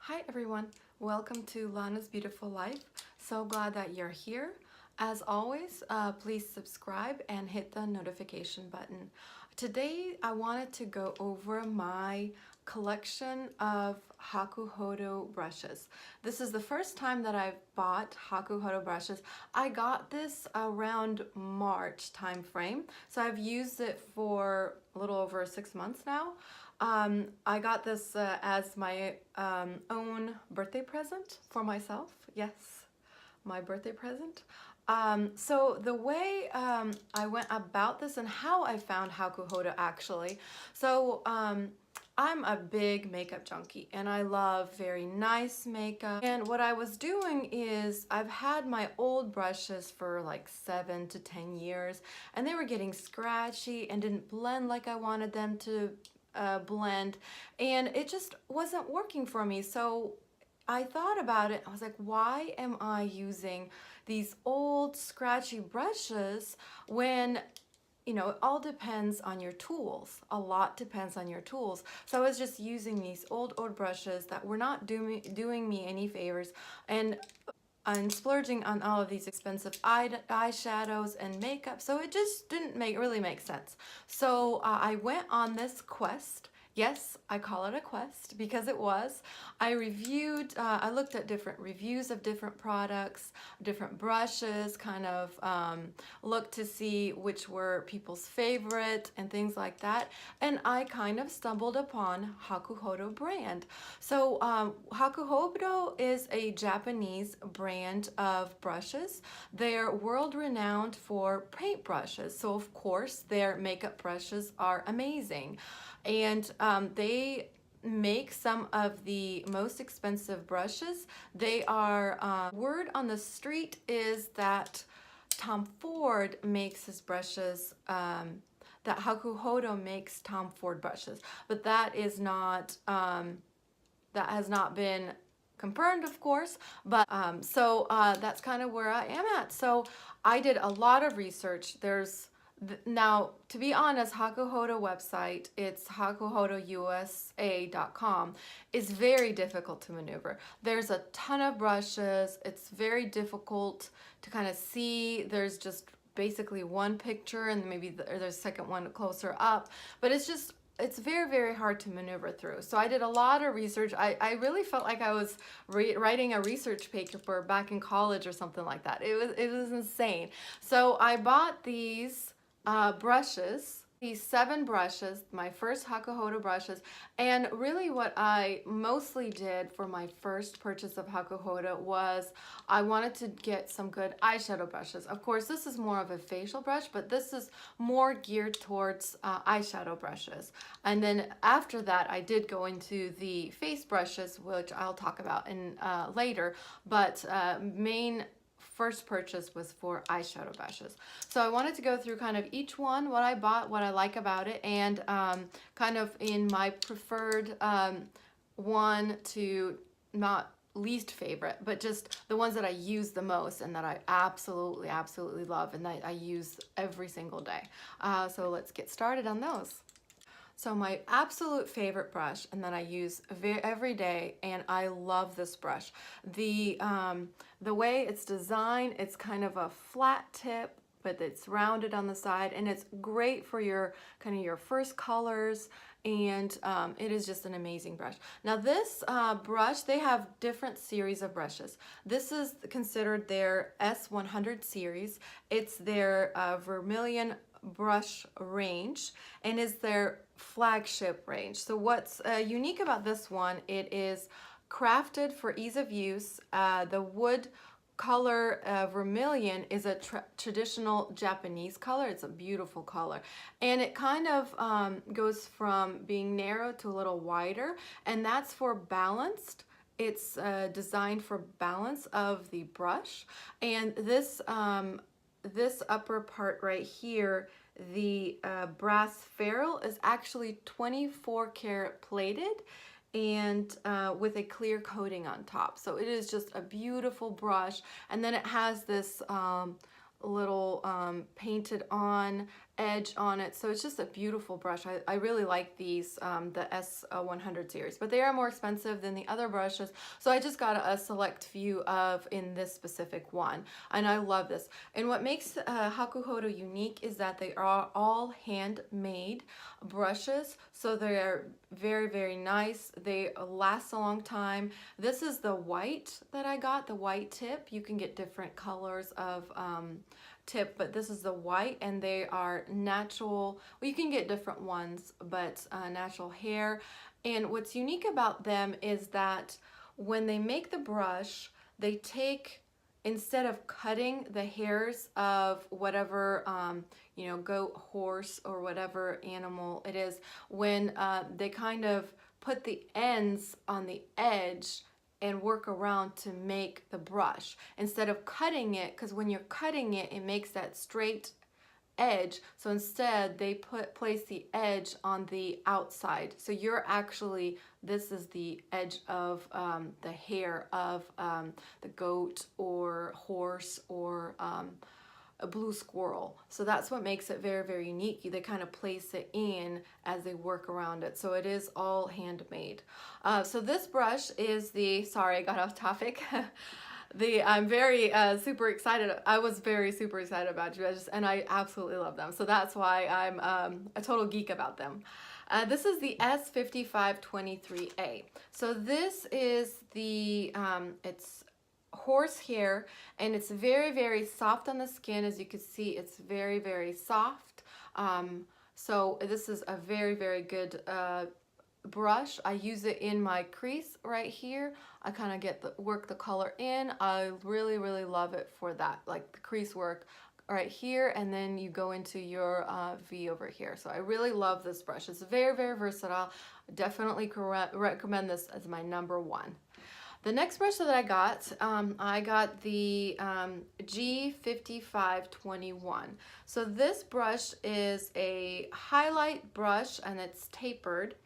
Hi everyone, welcome to Lana's Beautiful Life. So glad that you're here. As always, please subscribe and hit the notification button. Today I wanted to go over my collection of Hakuhodo brushes. This is the first time that I've bought Hakuhodo brushes. I got this around March time frame, so I've used it for a little over 6 months now. I got this as my own birthday present for myself. Yes, my birthday present. So the way I went about this and how I found Hakuhodo actually. So I'm a big makeup junkie and I love very nice makeup. And what I was doing is I've had my old brushes for like 7 to 10 years and they were getting scratchy and didn't blend like I wanted them to blend, and it just wasn't working for me. So I thought about it. I was like, why am I using these old scratchy brushes when, you know, it all depends on your tools. A lot depends on your tools. So I was just using these old brushes that were not doing me any favors, and splurging on all of these expensive eyeshadows and makeup, so it just didn't really make sense. So I went on this quest. Yes, I call it a quest because it was. I looked at different reviews of different products, different brushes, kind of looked to see which were people's favorite and things like that. And I kind of stumbled upon Hakuhodo brand. So Hakuhodo is a Japanese brand of brushes. They're world renowned for paint brushes. So of course their makeup brushes are amazing. And they make some of the most expensive brushes. They are, word on the street is that Tom Ford makes his brushes, that Hakuhodo makes Tom Ford brushes, but that is not, that has not been confirmed, of course, but that's kind of where I am at. So I did a lot of research. Now, to be honest, Hakuhodo website, it's hakuhodousa.com, is very difficult to maneuver. There's a ton of brushes. It's very difficult to kind of see. There's just basically one picture and maybe there's a second one closer up, but it's very, very hard to maneuver through. So I did a lot of research. I really felt like I was writing a research paper back in college or something like that. It was insane. So I bought these brushes, these 7 brushes, my first Hakuhodo brushes, and really what I mostly did for my first purchase of Hakuhodo was I wanted to get some good eyeshadow brushes. Of course, this is more of a facial brush, but this is more geared towards eyeshadow brushes. And then after that, I did go into the face brushes, which I'll talk about in later, but main first purchase was for eyeshadow brushes. So I wanted to go through kind of each one, what I bought, what I like about it, and kind of in my preferred one to not least favorite, but just the ones that I use the most and that I absolutely, absolutely love and that I use every single day. So let's get started on those. So my absolute favorite brush, and that I use every day, and I love this brush. The way it's designed, it's kind of a flat tip, but it's rounded on the side, and it's great for your kind of your first colors, and it is just an amazing brush. Now this brush, they have different series of brushes. This is considered their S100 series. It's their Vermilion brush range and is their flagship range. So what's unique about this one, it is crafted for ease of use. The wood color Vermilion is a traditional Japanese color. It's a beautiful color, and it kind of goes from being narrow to a little wider, and that's for balanced. It's designed for balance of the brush, and this this upper part right here, the brass ferrule, is actually 24 karat plated and with a clear coating on top. So it is just a beautiful brush. And then it has this little painted on edge on it. So it's just a beautiful brush. I really like these, the S100 series, but they are more expensive than the other brushes. So I just got a select few of in this specific one. And I love this. And what makes Hakuhodo unique is that they are all handmade brushes. So they're very, very nice. They last a long time. This is the white that I got, the white tip. You can get different colors of tip, but this is the white, and they are natural. Well, you can get different ones, but natural hair. And what's unique about them is that when they make the brush, they take, instead of cutting the hairs of whatever, you know, goat, horse, or whatever animal it is, when they kind of put the ends on the edge and work around to make the brush instead of cutting it, because when you're cutting it, it makes that straight edge. So instead they place the edge on the outside. So you're actually, this is the edge of the hair of the goat or horse or a blue squirrel. So that's what makes it very, very unique. They kind of place it in as they work around it. So it is all handmade. So this brush is the, sorry, I got off topic. I'm very super excited. I was very super excited about you, and I absolutely love them. So that's why I'm a total geek about them. This is the S5523A. So this is the, it's horsehair, and it's very, very soft on the skin. As you can see, it's very, very soft. So this is a very, very good brush. I use it in my crease right here. I kind of get work the color in. I really, really love it for that, like the crease work right here, and then you go into your V over here. So I really love this brush. It's very, very versatile. Definitely recommend this as my #1. The next brush that I got the G5521. So this brush is a highlight brush, and it's tapered.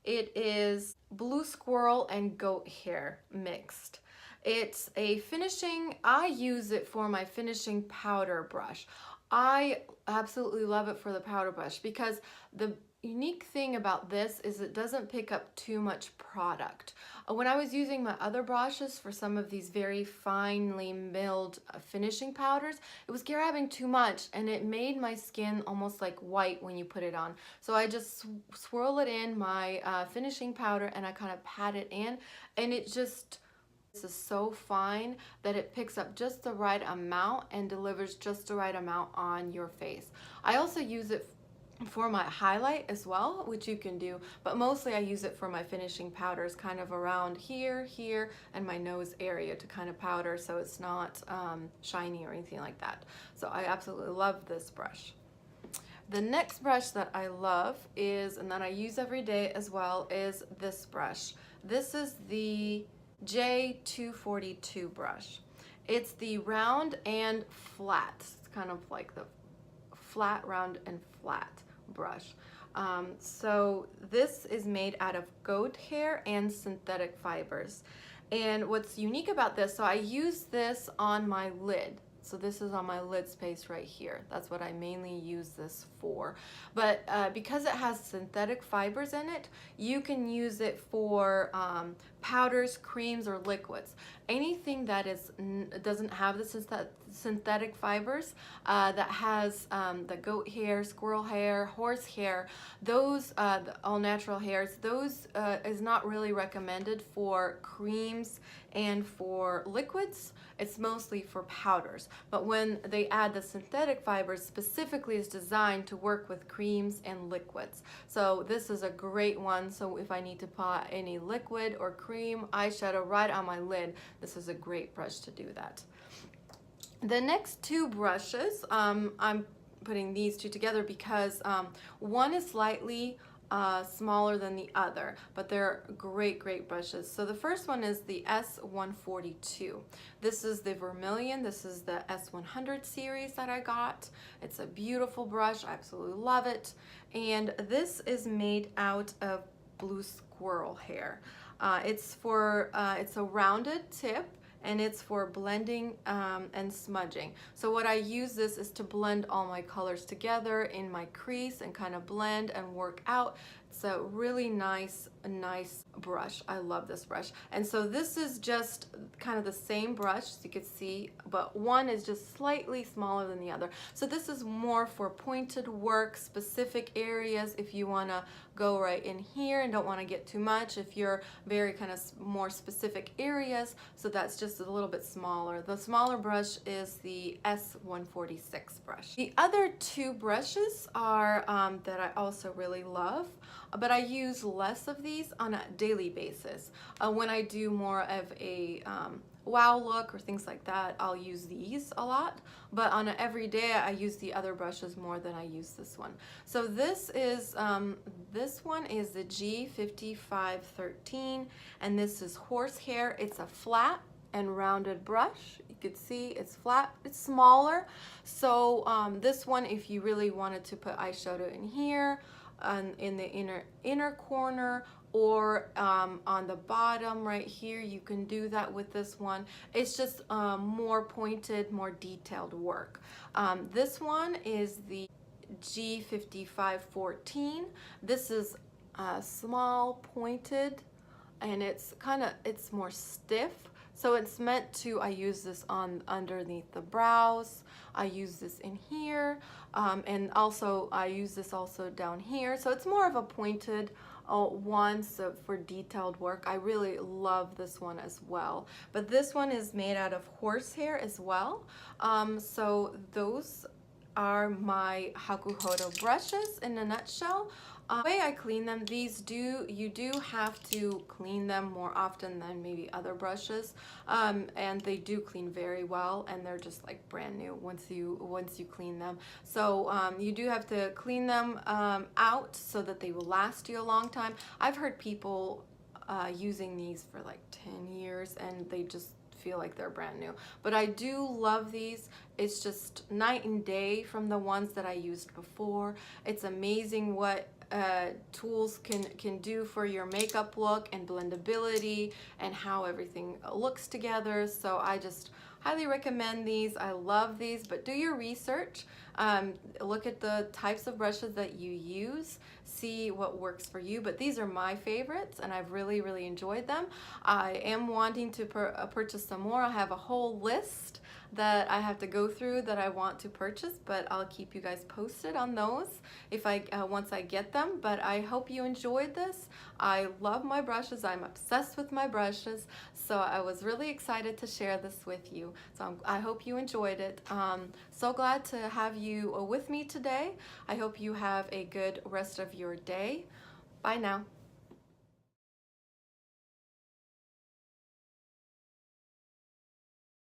It is blue squirrel and goat hair mixed. It's a finishing, I use it for my finishing powder brush. I absolutely love it for the powder brush because the unique thing about this is it doesn't pick up too much product. When I was using my other brushes for some of these very finely milled finishing powders, it was grabbing too much, and it made my skin almost like white when you put it on. So I just swirl it in my finishing powder, and I kind of pat it in, and it just, this is so fine that it picks up just the right amount and delivers just the right amount on your face. I also use it for my highlight as well, which you can do, but mostly I use it for my finishing powders, kind of around here, here, and my nose area to kind of powder so it's not shiny or anything like that. So I absolutely love this brush. The next brush that I love is, and that I use every day as well, is this brush. This is the J242 brush. It's the round and flat. It's kind of like the flat, round, and flat brush. So this is made out of goat hair and synthetic fibers. And what's unique about this, so I use this on my lid. So this is on my lid space right here. That's what I mainly use this for. But because it has synthetic fibers in it, you can use it for powders, creams, or liquids. Anything that doesn't have the synthetic fibers, that has the goat hair, squirrel hair, horse hair, those all natural hairs, those is not really recommended for creams and for liquids. It's mostly for powders. But when they add the synthetic fibers, specifically is designed to work with creams and liquids. So this is a great one. So if I need to put any liquid or cream eyeshadow right on my lid, this is a great brush to do that. The next two brushes, I'm putting these two together because one is slightly smaller than the other, but they're great, great brushes. So the first one is the S142. This is the Vermilion. This is the S100 series that I got. It's a beautiful brush. I absolutely love it. And this is made out of blue squirrel hair. It's a rounded tip, and it's for blending and smudging. So what I use this is to blend all my colors together in my crease and kind of blend and work out. It's a really nice brush. I love this brush. And so this is just kind of the same brush, as you can see, but one is just slightly smaller than the other. So this is more for pointed work, specific areas, if you want to go right in here and don't want to get too much, if you're very kind of more specific areas. So that's just a little bit smaller. The smaller brush is the S146 brush. The other two brushes are that I also really love, but I use less of these on a daily basis. When I do more of a wow look or things like that, I'll use these a lot, but on an everyday I use the other brushes more than I use this one. So this one is the G5513, and this is horsehair. It's a flat and rounded brush. You could see it's flat, it's smaller. So this one, if you really wanted to put eyeshadow in here, in the inner corner, or on the bottom right here, you can do that with this one. It's just more pointed, more detailed work. This one is the G5514. This is small, pointed, and it's more stiff. So it's meant to, I use this on underneath the brows. I use this in here, and also I use this also down here. So it's more of a pointed one, so for detailed work. I really love this one as well. But this one is made out of horsehair as well. So those are my Hakuhodo brushes in a nutshell. The way I clean them, you do have to clean them more often than maybe other brushes, and they do clean very well, and they're just like brand new once you clean them. So you do have to clean them out so that they will last you a long time. I've heard people using these for like 10 years and they just feel like they're brand new. But I do love these. It's just night and day from the ones that I used before. It's amazing what tools can do for your makeup look and blendability and how everything looks together. So I just highly recommend these. I love these, but do your research. Look at the types of brushes that you use, see what works for you. But these are my favorites, and I've really enjoyed them. I am wanting to purchase some more. I have a whole list that I have to go through that I want to purchase, but I'll keep you guys posted on those if once I get them. But I hope you enjoyed this. I love my brushes. I'm obsessed with my brushes, so I was really excited to share this with you. So I hope you enjoyed it. So glad to have you with me today. I hope you have a good rest of your day. Bye now.